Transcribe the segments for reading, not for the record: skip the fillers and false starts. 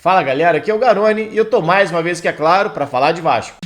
Fala galera, aqui é o Garoni e eu tô mais uma vez aqui, é claro, para falar de Vasco.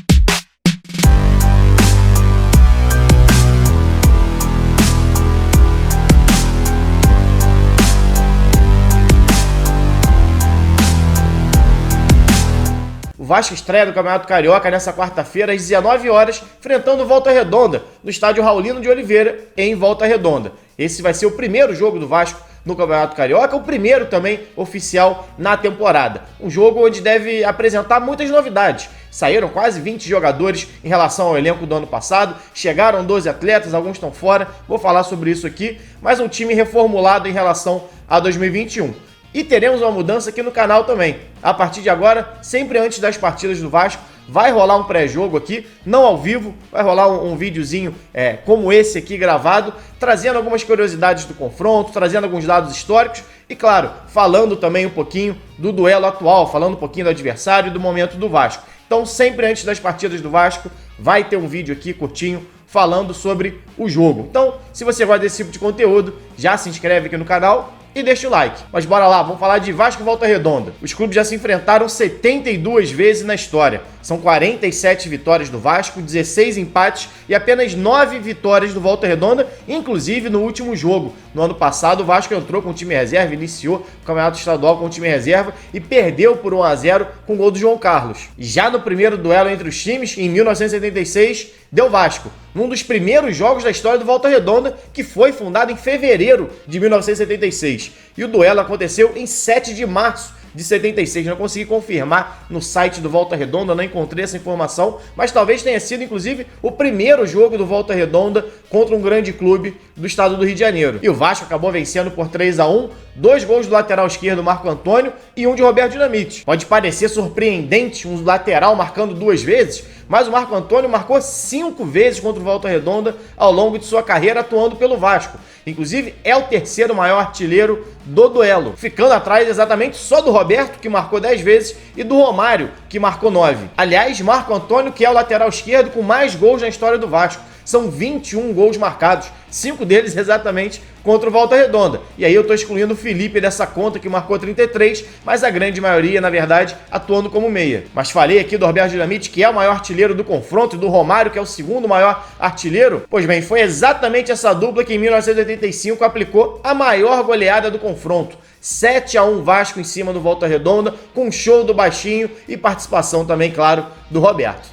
O Vasco estreia no Campeonato Carioca nessa quarta-feira às 19 horas, enfrentando o Volta Redonda, no estádio Raulino de Oliveira, em Volta Redonda. Esse vai ser o primeiro jogo do Vasco no Campeonato Carioca, o primeiro também oficial na temporada. Um jogo onde deve apresentar muitas novidades. Saíram quase 20 jogadores em relação ao elenco do ano passado, chegaram 12 atletas, alguns estão fora, vou falar sobre isso aqui, mas um time reformulado em relação a 2021. E teremos uma mudança aqui no canal também. A partir de agora, sempre antes das partidas do Vasco, vai rolar um pré-jogo aqui, não ao vivo, vai rolar um videozinho como esse aqui gravado, trazendo algumas curiosidades do confronto, trazendo alguns dados históricos e, claro, falando também um pouquinho do duelo atual, falando um pouquinho do adversário e do momento do Vasco. Então, sempre antes das partidas do Vasco, vai ter um vídeo aqui curtinho falando sobre o jogo. Então, se você gosta desse tipo de conteúdo, já se inscreve aqui no canal e deixa o like. Mas bora lá, vamos falar de Vasco e Volta Redonda. Os clubes já se enfrentaram 72 vezes na história. São 47 vitórias do Vasco, 16 empates e apenas 9 vitórias do Volta Redonda, inclusive no último jogo. No ano passado, o Vasco entrou com o time reserva, iniciou o Campeonato Estadual com o time reserva e perdeu por 1-0 com o gol do João Carlos. Já no primeiro duelo entre os times, em 1976, deu Vasco, num dos primeiros jogos da história do Volta Redonda, que foi fundado em fevereiro de 1976. E o duelo aconteceu em 7 de março de 76, não consegui confirmar no site do Volta Redonda, não encontrei essa informação, mas talvez tenha sido, inclusive, o primeiro jogo do Volta Redonda contra um grande clube do estado do Rio de Janeiro. E o Vasco acabou vencendo por 3-1, 2 gols do lateral esquerdo Marco Antônio e um de Roberto Dinamite. Pode parecer surpreendente um lateral marcando 2 vezes, mas o Marco Antônio marcou 5 vezes contra o Volta Redonda ao longo de sua carreira atuando pelo Vasco. Inclusive, é o terceiro maior artilheiro do duelo, ficando atrás exatamente só do Roberto, que marcou 10 vezes, e do Romário, que marcou 9. Aliás, Marco Antônio, que é o lateral esquerdo com mais gols na história do Vasco. São 21 gols marcados, 5 deles exatamente contra o Volta Redonda. E aí eu tô excluindo o Felipe dessa conta, que marcou 33, mas a grande maioria, na verdade, atuando como meia. Mas falei aqui do Roberto Dinamite, que é o maior artilheiro do confronto, e do Romário, que é o segundo maior artilheiro. Pois bem, foi exatamente essa dupla que em 1985 aplicou a maior goleada do confronto. 7-1 Vasco em cima do Volta Redonda, com show do Baixinho e participação também, claro, do Roberto.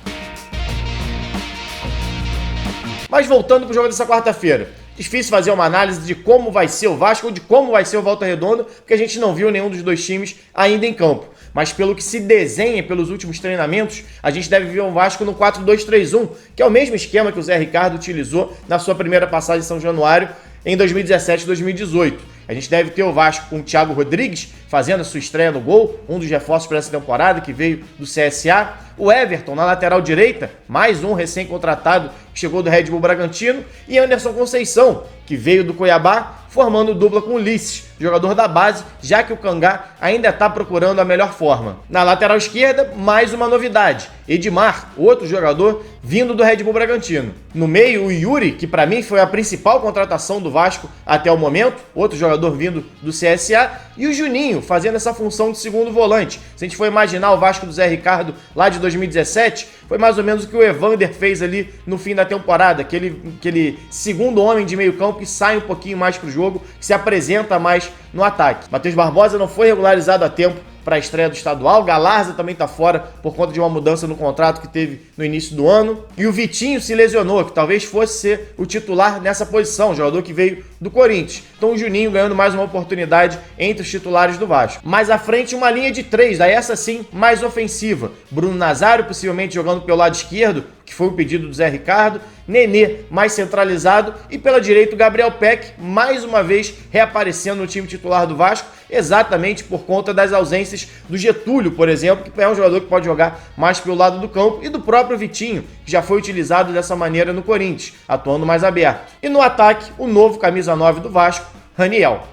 Mas voltando para o jogo dessa quarta-feira, difícil fazer uma análise de como vai ser o Vasco ou de como vai ser o Volta Redonda, porque a gente não viu nenhum dos dois times ainda em campo. Mas pelo que se desenha pelos últimos treinamentos, a gente deve ver um Vasco no 4-2-3-1, que é o mesmo esquema que o Zé Ricardo utilizou na sua primeira passagem em São Januário em 2017 e 2018. A gente deve ter o Vasco com o Thiago Rodrigues fazendo a sua estreia no gol, um dos reforços para essa temporada que veio do CSA. O Everton na lateral direita, mais um recém-contratado que chegou do Red Bull Bragantino. E Anderson Conceição, que veio do Cuiabá, formando dupla com Ulisses, jogador da base, já que o Cangá ainda está procurando a melhor forma. Na lateral esquerda, mais uma novidade. Edmar, outro jogador vindo do Red Bull Bragantino. No meio, o Yuri, que para mim foi a principal contratação do Vasco até o momento, outro jogador vindo do CSA, e o Juninho fazendo essa função de segundo volante. Se a gente for imaginar o Vasco do Zé Ricardo lá de 2017, foi mais ou menos o que o Evander fez ali no fim da temporada, aquele segundo homem de meio campo que sai um pouquinho mais pro jogo, que se apresenta mais no ataque. Matheus Barbosa não foi regularizado a tempo para a estreia do estadual. Galarza também está fora por conta de uma mudança no contrato que teve no início do ano. E o Vitinho se lesionou, que talvez fosse ser o titular nessa posição, jogador que veio do Corinthians. Então o Juninho ganhando mais uma oportunidade entre os titulares do Vasco. Mais à frente, uma linha de 3, daí essa sim mais ofensiva. Bruno Nazário possivelmente jogando pelo lado esquerdo, que foi um pedido do Zé Ricardo. Nenê mais centralizado e pela direita o Gabriel Peck mais uma vez reaparecendo no time titular do Vasco, exatamente por conta das ausências do Getúlio, por exemplo, que é um jogador que pode jogar mais pelo lado do campo, e do próprio Vitinho, que já foi utilizado dessa maneira no Corinthians, atuando mais aberto. E no ataque, o novo camisa 9 do Vasco, Raniel.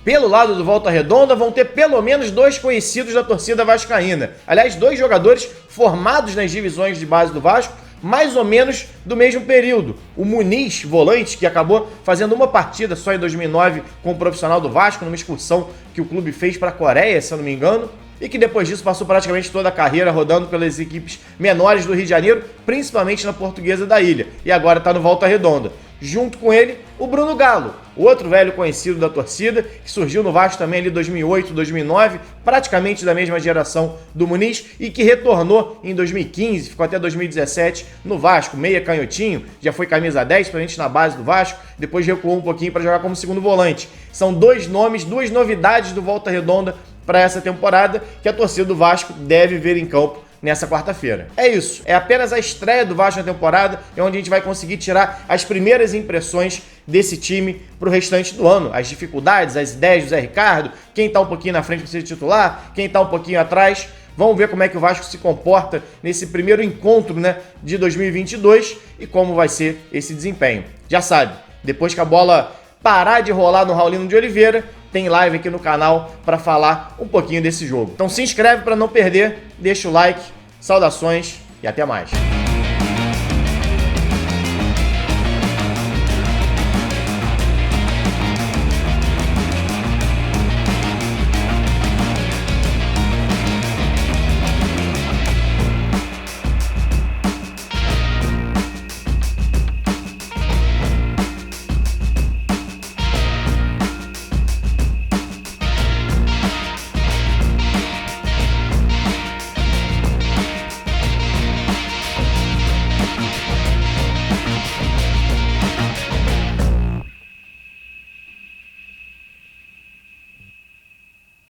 Pelo lado do Volta Redonda vão ter pelo menos 2 conhecidos da torcida vascaína. Aliás, 2 jogadores formados nas divisões de base do Vasco, mais ou menos do mesmo período. O Muniz, volante, que acabou fazendo uma partida só em 2009 com o profissional do Vasco, numa excursão que o clube fez para a Coreia, se eu não me engano, e que depois disso passou praticamente toda a carreira rodando pelas equipes menores do Rio de Janeiro, principalmente na Portuguesa da Ilha, e agora está no Volta Redonda. Junto com ele, o Bruno Galo, outro velho conhecido da torcida, que surgiu no Vasco também ali em 2008, 2009, praticamente da mesma geração do Muniz, e que retornou em 2015, ficou até 2017 no Vasco, meia canhotinho, já foi camisa 10, principalmente na base do Vasco, depois recuou um pouquinho para jogar como segundo volante. São dois nomes, duas novidades do Volta Redonda para essa temporada que a torcida do Vasco deve ver em campo nessa quarta-feira. É isso, é apenas a estreia do Vasco na temporada, é onde a gente vai conseguir tirar as primeiras impressões desse time para o restante do ano, as dificuldades, as ideias do Zé Ricardo, quem está um pouquinho na frente para ser titular, quem está um pouquinho atrás. Vamos ver como é que o Vasco se comporta nesse primeiro encontro, né, de 2022 e como vai ser esse desempenho. Já sabe, depois que a bola parar de rolar no Raulino de Oliveira, tem live aqui no canal para falar um pouquinho desse jogo. Então se inscreve para não perder, deixa o like, saudações e até mais.